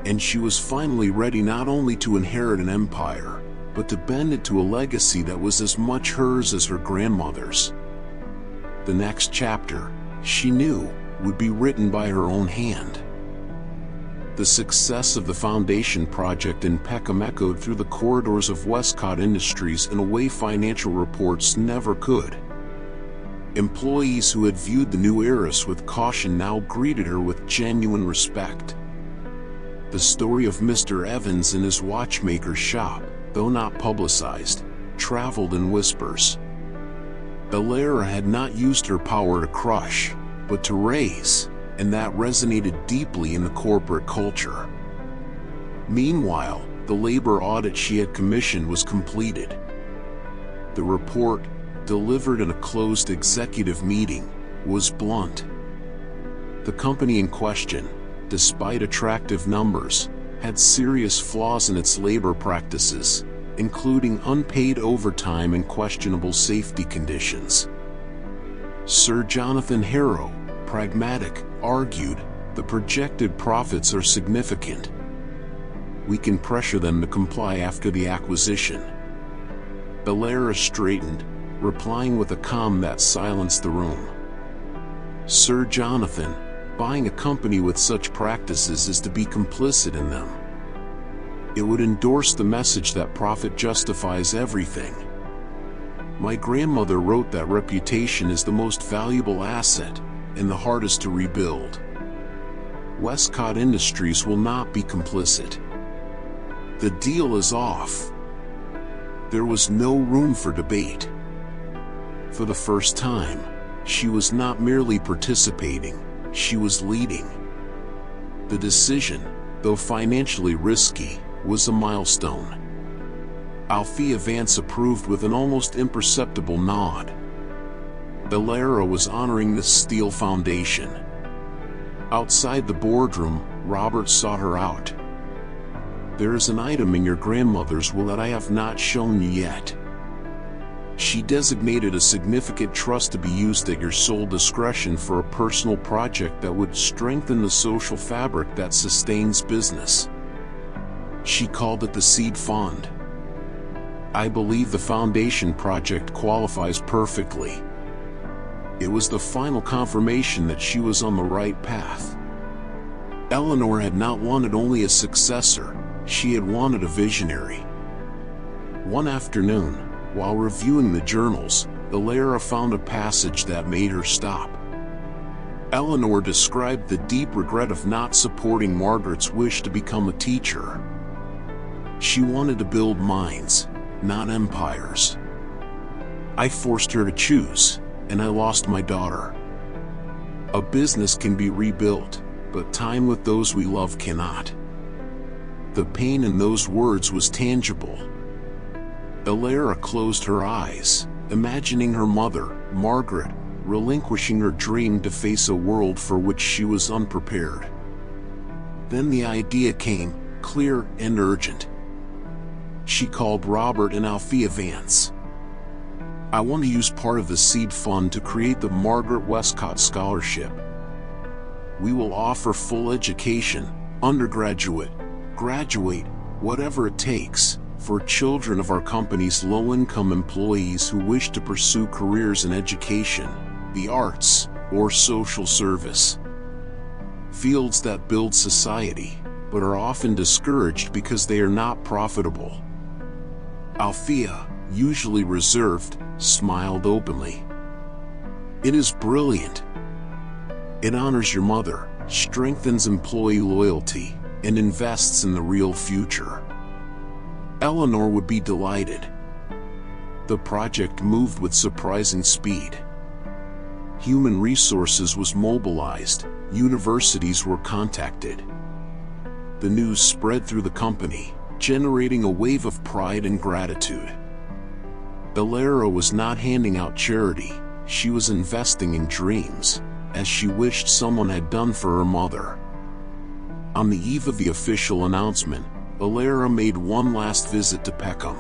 Speaker 1: And she was finally ready not only to inherit an empire, but to bend it to a legacy that was as much hers as her grandmother's. The next chapter, she knew, would be written by her own hand. The success of the foundation project in Peckham echoed through the corridors of Westcott Industries in a way financial reports never could. Employees who had viewed the new heiress with caution now greeted her with genuine respect. The story of Mr. Evans and his watchmaker's shop, though not publicized, traveled in whispers. Billionaire had not used her power to crush, but to raise, and that resonated deeply in the corporate culture. Meanwhile, the labor audit she had commissioned was completed. The report, delivered in a closed executive meeting, was blunt. The company in question, despite attractive numbers, had serious flaws in its labor practices, including unpaid overtime and questionable safety conditions. Sir Jonathan Harrow, pragmatic, argued, the projected profits are significant. We can pressure them to comply after the acquisition. Billionaire straightened, replying with a calm that silenced the room. Sir Jonathan, buying a company with such practices is to be complicit in them. It would endorse the message that profit justifies everything. My grandmother wrote that reputation is the most valuable asset, and the hardest to rebuild. Westcott Industries will not be complicit. The deal is off. There was no room for debate. For the first time, she was not merely participating, she was leading. The decision, though financially risky, was a milestone. Althea Vance approved with an almost imperceptible nod. Billionaire was honoring the steel foundation. Outside the boardroom, Robert sought her out. There is an item in your grandmother's will that I have not shown you yet. She designated a significant trust to be used at your sole discretion for a personal project that would strengthen the social fabric that sustains business. She called it the seed fund. I believe the foundation project qualifies perfectly. It was the final confirmation that she was on the right path. Eleanor had not wanted only a successor, she had wanted a visionary. One afternoon, while reviewing the journals, Alara found a passage that made her stop. Eleanor described the deep regret of not supporting Margaret's wish to become a teacher. She wanted to build minds, not empires. I forced her to choose, and I lost my daughter. A business can be rebuilt, but time with those we love cannot. The pain in those words was tangible. Alara closed her eyes, imagining her mother, Margaret, relinquishing her dream to face a world for which she was unprepared. Then the idea came, clear and urgent. She called Robert and Althea Vance. I want to use part of the seed fund to create the Margaret Westcott Scholarship. We will offer full education, undergraduate, graduate, whatever it takes, for children of our company's low-income employees who wish to pursue careers in education, the arts, or social service. Fields that build society, but are often discouraged because they are not profitable. Althea, usually reserved, smiled openly. It is brilliant. It honors your mother, strengthens employee loyalty, and invests in the real future. Eleanor would be delighted. The project moved with surprising speed. Human resources was mobilized, universities were contacted. The news spread through the company, generating a wave of pride and gratitude. Alara was not handing out charity, she was investing in dreams, as she wished someone had done for her mother. On the eve of the official announcement, Alara made one last visit to Peckham.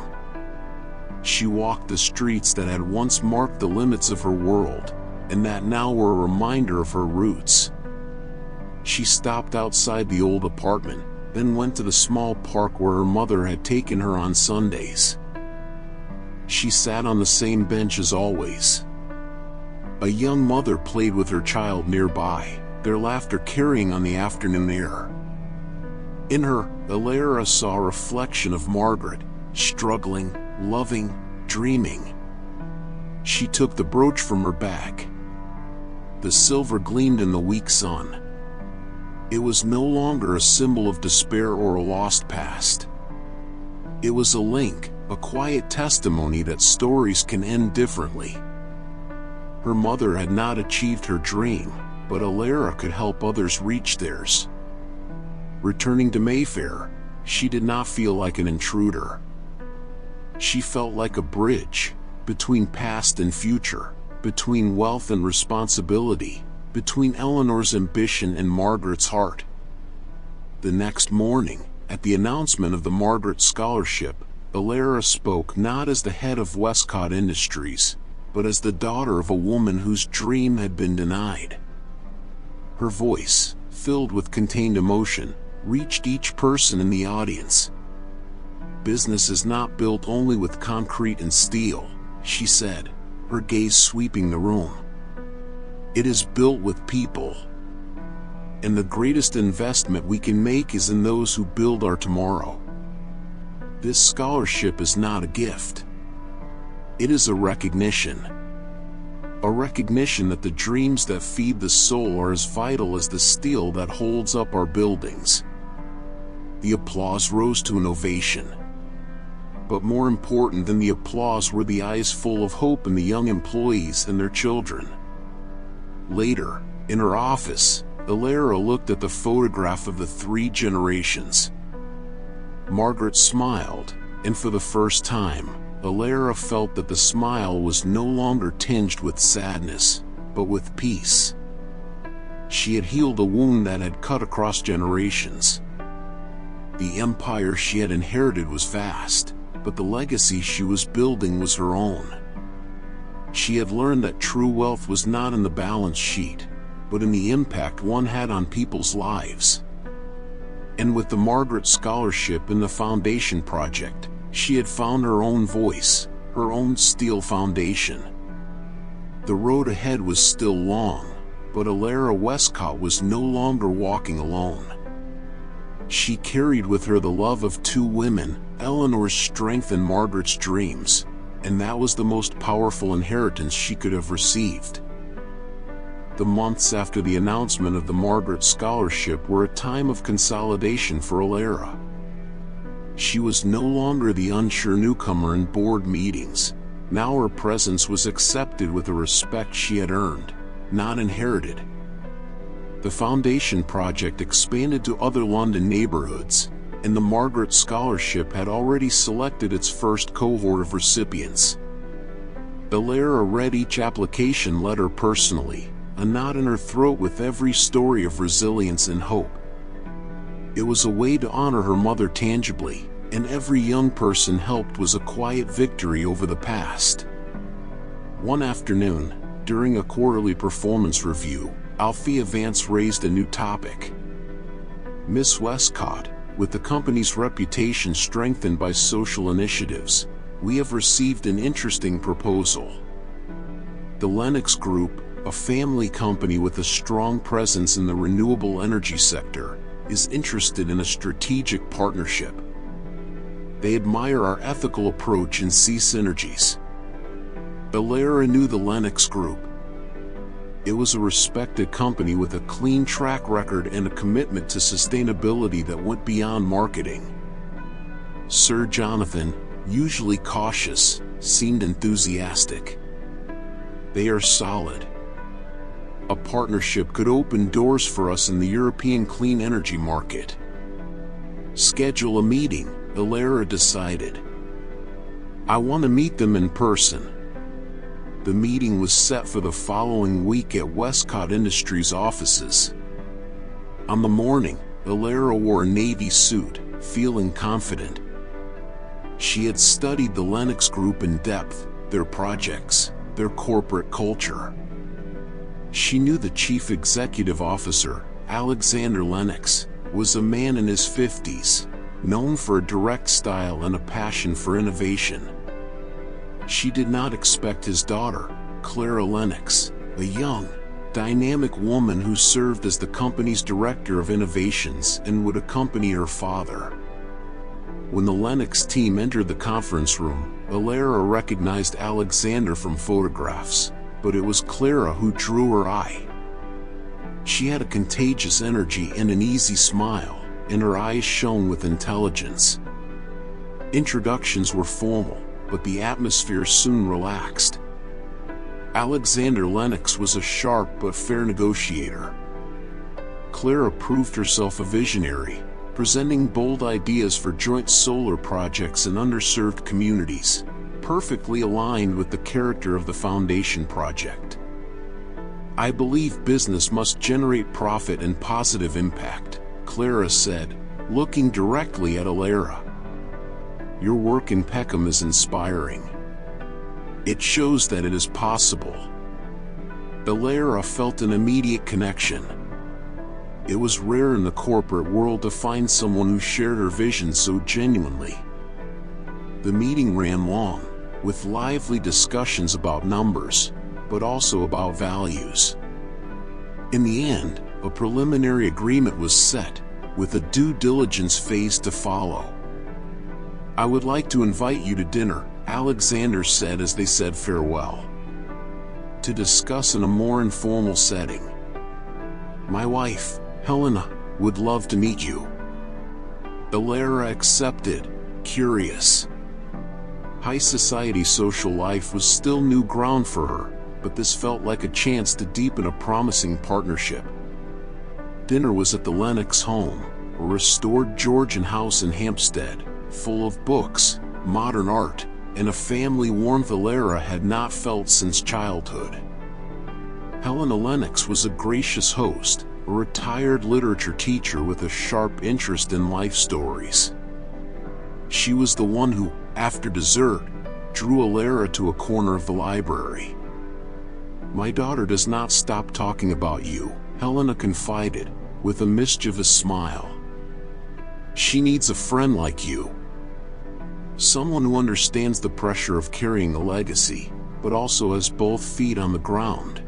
Speaker 1: She walked the streets that had once marked the limits of her world, and that now were a reminder of her roots. She stopped outside the old apartment, then went to the small park where her mother had taken her on Sundays. She sat on the same bench as always. A young mother played with her child nearby, their laughter carrying on the afternoon air. In her, Alara saw a reflection of Margaret, struggling, loving, dreaming. She took the brooch from her bag. The silver gleamed in the weak sun. It was no longer a symbol of despair or a lost past. It was a link, a quiet testimony that stories can end differently. Her mother had not achieved her dream, but Alara could help others reach theirs. Returning to Mayfair, she did not feel like an intruder. She felt like a bridge, between past and future, between wealth and responsibility, between Eleanor's ambition and Margaret's heart. The next morning, at the announcement of the Margaret Scholarship, Alara spoke not as the head of Westcott Industries, but as the daughter of a woman whose dream had been denied. Her voice, filled with contained emotion, reached each person in the audience. Business is not built only with concrete and steel, she said, her gaze sweeping the room. It is built with people. And the greatest investment we can make is in those who build our tomorrow. This scholarship is not a gift. It is a recognition. A recognition that the dreams that feed the soul are as vital as the steel that holds up our buildings. The applause rose to an ovation. But more important than the applause were the eyes full of hope in the young employees and their children. Later, in her office, Alara looked at the photograph of the 3 generations. Margaret smiled, and for the first time, Alara felt that the smile was no longer tinged with sadness, but with peace. She had healed a wound that had cut across generations. The empire she had inherited was vast, but the legacy she was building was her own. She had learned that true wealth was not in the balance sheet, but in the impact one had on people's lives. And with the Margaret Scholarship and the Foundation Project, She had found her own voice, her own steel foundation. The road ahead was still long, but Alara Westcott was no longer walking alone. She carried with her the love of two women, Eleanor's strength and Margaret's dreams, and that was the most powerful inheritance she could have received. The months after the announcement of the Margaret Scholarship were a time of consolidation for Alara. She was no longer the unsure newcomer in board meetings. Now her presence was accepted with a respect she had earned, not inherited. The foundation project expanded to other London neighborhoods, and the Margaret Scholarship had already selected its first cohort of recipients. Alara read each application letter personally, a knot in her throat with every story of resilience and hope. It was a way to honor her mother tangibly, and every young person helped was a quiet victory over the past. One afternoon, during a quarterly performance review, Althea Vance raised a new topic. Miss Westcott, with the company's reputation strengthened by social initiatives, we have received an interesting proposal. The Lennox Group, a family company with a strong presence in the renewable energy sector, is interested in a strategic partnership. They admire our ethical approach and see synergies. Alara knew the Lennox Group. It was a respected company with a clean track record and a commitment to sustainability that went beyond marketing. Sir Jonathan, usually cautious, seemed enthusiastic. They are solid. A partnership could open doors for us in the European clean energy market. Schedule a meeting, Alara decided. I want to meet them in person. The meeting was set for the following week at Westcott Industries offices. On the morning, Alara wore a navy suit, feeling confident. She had studied the Lennox Group in depth, their projects, their corporate culture. She knew the chief executive officer, Alexander Lennox, was a man in his 50s, known for a direct style and a passion for innovation. She did not expect his daughter, Clara Lennox, a young, dynamic woman who served as the company's director of innovations and would accompany her father. When the Lennox team entered the conference room, Alara recognized Alexander from photographs, but it was Clara who drew her eye. She had a contagious energy and an easy smile, and her eyes shone with intelligence. Introductions were formal, but the atmosphere soon relaxed. Alexander Lennox was a sharp but fair negotiator. Clara proved herself a visionary, presenting bold ideas for joint solar projects in underserved communities, perfectly aligned with the character of the foundation project. I believe business must generate profit and positive impact, Clara said, looking directly at Alara. Your work in Peckham is inspiring. It shows that it is possible. Alara felt an immediate connection. It was rare in the corporate world to find someone who shared her vision so genuinely. The meeting ran long, with lively discussions about numbers, but also about values. In the end, a preliminary agreement was set, with a due diligence phase to follow. I would like to invite you to dinner, Alexander said as they said farewell. To discuss in a more informal setting. My wife, Helena, would love to meet you. Alara accepted, curious. High society social life was still new ground for her, but this felt like a chance to deepen a promising partnership. Dinner was at the Lennox home, a restored Georgian house in Hampstead, full of books, modern art, and a family warmth Alara had not felt since childhood. Helena Lennox was a gracious host, a retired literature teacher with a sharp interest in life stories. She was the one who, after dessert, drew Alara to a corner of the library. My daughter does not stop talking about you, Helena confided, with a mischievous smile. She needs a friend like you. someone who understands the pressure of carrying a legacy, but also has both feet on the ground.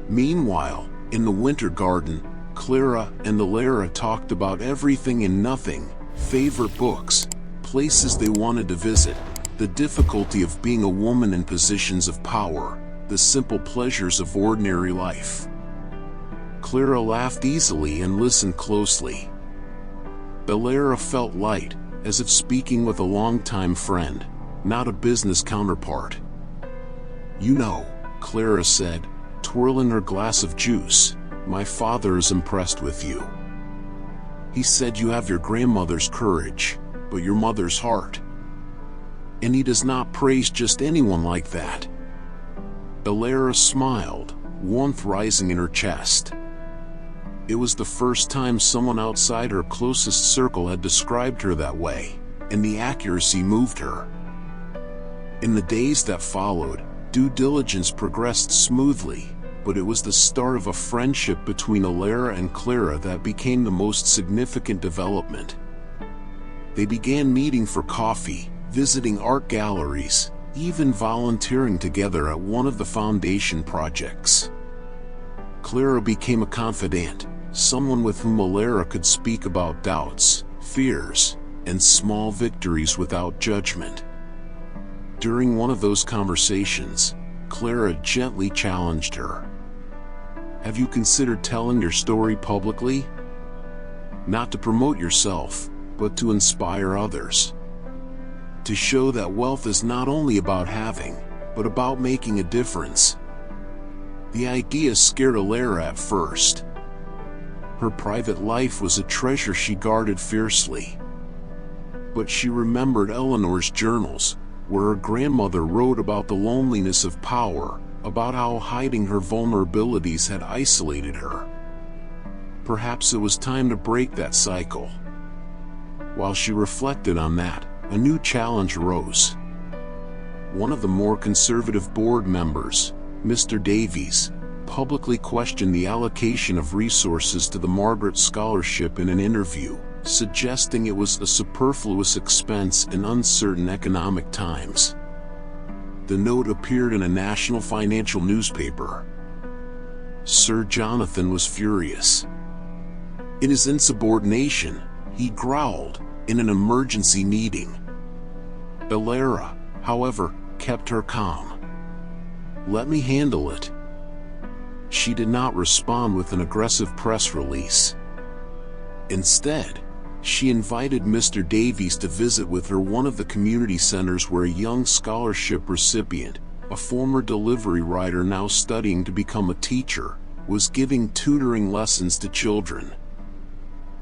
Speaker 1: Meanwhile, in the winter garden, Clara and Alara talked about everything and nothing: favorite books, places they wanted to visit, the difficulty of being a woman in positions of power, the simple pleasures of ordinary life. Clara laughed easily and listened closely. Alara felt light, as if speaking with a longtime friend, not a business counterpart. "You know," Clara said, twirling her glass of juice, "my father is impressed with you. He said you have your grandmother's courage, but your mother's heart. And he does not praise just anyone like that." Alara smiled, warmth rising in her chest. It was the first time someone outside her closest circle had described her that way, and the accuracy moved her. In the days that followed, due diligence progressed smoothly, but it was the start of a friendship between Alara and Clara that became the most significant development. They began meeting for coffee, visiting art galleries, even volunteering together at one of the foundation projects. Clara became a confidant, someone with whom Alara could speak about doubts, fears, and small victories without judgment. During one of those conversations, Clara gently challenged her. "Have you considered telling your story publicly? Not to promote yourself, but to inspire others. To show that wealth is not only about having, but about making a difference." The idea scared Alara at first. Her private life was a treasure she guarded fiercely. But she remembered Eleanor's journals, where her grandmother wrote about the loneliness of power, about how hiding her vulnerabilities had isolated her. Perhaps it was time to break that cycle. While she reflected on that, a new challenge arose. One of the more conservative board members, Mr. Davies, publicly questioned the allocation of resources to the Margaret Scholarship in an interview, suggesting it was a superfluous expense in uncertain economic times. The note appeared in a national financial newspaper. Sir Jonathan was furious. "It is insubordination," he growled, in an emergency meeting. Alara, however, kept her calm. "Let me handle it." She did not respond with an aggressive press release. Instead, she invited Mr. Davies to visit with her one of the community centers where a young scholarship recipient, a former delivery rider now studying to become a teacher, was giving tutoring lessons to children.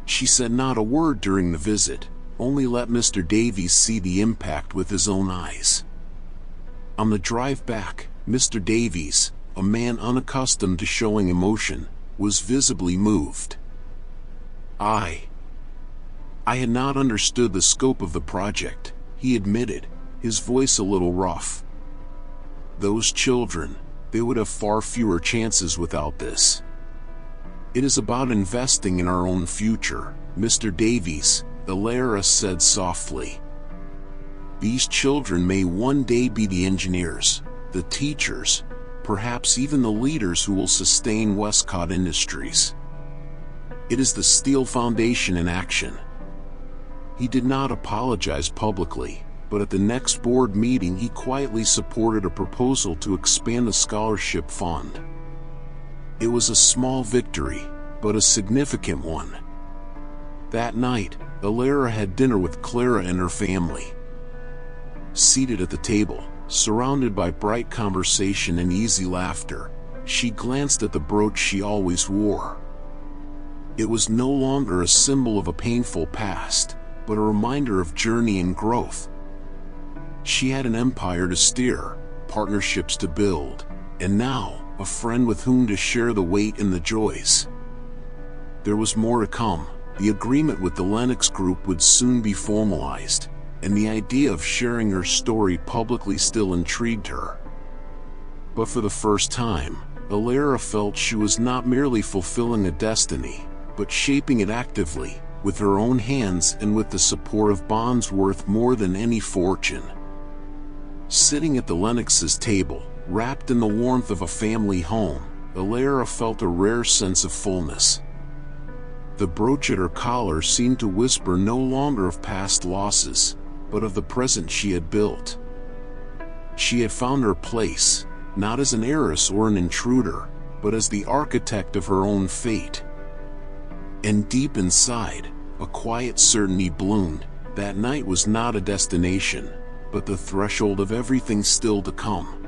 Speaker 1: She said not a word during the visit, only let Mr. Davies see the impact with his own eyes. On the drive back, Mr. Davies, a man unaccustomed to showing emotion, was visibly moved. I had not understood the scope of the project," he admitted, his voice a little rough. "Those children, they would have far fewer chances without this. It is about investing in our own future, Mr. Davies," Alara said softly. "These children may one day be the engineers, the teachers, perhaps even the leaders who will sustain Westcott Industries. It is the Steel Foundation in action." He did not apologize publicly, but at the next board meeting he quietly supported a proposal to expand the scholarship fund. It was a small victory, but a significant one. That night, Alara had dinner with Clara and her family. Seated at the table, surrounded by bright conversation and easy laughter, she glanced at the brooch she always wore. It was no longer a symbol of a painful past, but a reminder of journey and growth. She had an empire to steer, partnerships to build, and now, a friend with whom to share the weight and the joys. There was more to come. The agreement with the Lennox Group would soon be formalized, and the idea of sharing her story publicly still intrigued her. But for the first time, Alara felt she was not merely fulfilling a destiny, but shaping it actively, with her own hands and with the support of bonds worth more than any fortune. Sitting at the Lennox's table, wrapped in the warmth of a family home, Alara felt a rare sense of fullness. The brooch at her collar seemed to whisper no longer of past losses, but of the present she had built. She had found her place, not as an heiress or an intruder, but as the architect of her own fate. And deep inside, a quiet certainty bloomed. That night was not a destination, but the threshold of everything still to come.